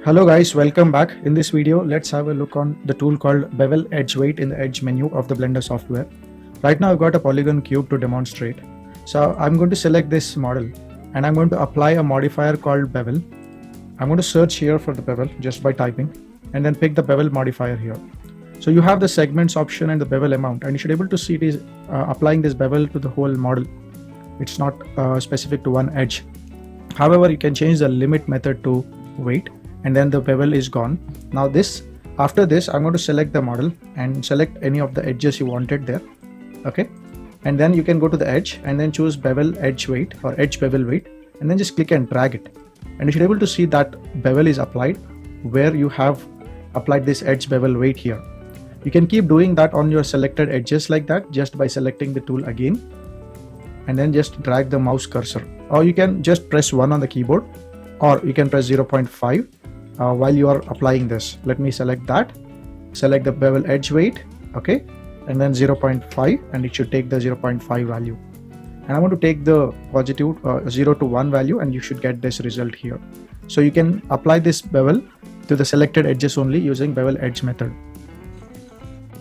Hello guys, welcome back. In this video, let's have a look on the tool called Bevel Edge Weight in the Edge menu of the Blender software. Right now I've got a polygon cube to demonstrate. So I'm going to select this model and I'm going to apply a modifier called Bevel. I'm going to search here for the bevel just by typing and then pick the Bevel Modifier here. So you have the segments option and the bevel amount, and you should be able to see it is applying this bevel to the whole model. It's not specific to one edge. However, you can change the limit method to weight and then the bevel is gone. Now after this, I'm going to select the model and select any of the edges you wanted there. Okay. And then you can go to the edge and then choose Bevel Edge Weight or Edge Bevel Weight and then just click and drag it. And you should be able to see that bevel is applied where you have applied this Edge Bevel Weight here. You can keep doing that on your selected edges like that just by selecting the tool again and then just drag the mouse cursor, or you can just press 1 on the keyboard, or you can press 0.5 while you are applying this. Let me select that, select the Bevel Edge Weight, okay, and then 0.5, and it should take the 0.5 value. And I want to take the positive 0 to 1 value, and you should get this result here. So you can apply this bevel to the selected edges only using Bevel Edge method.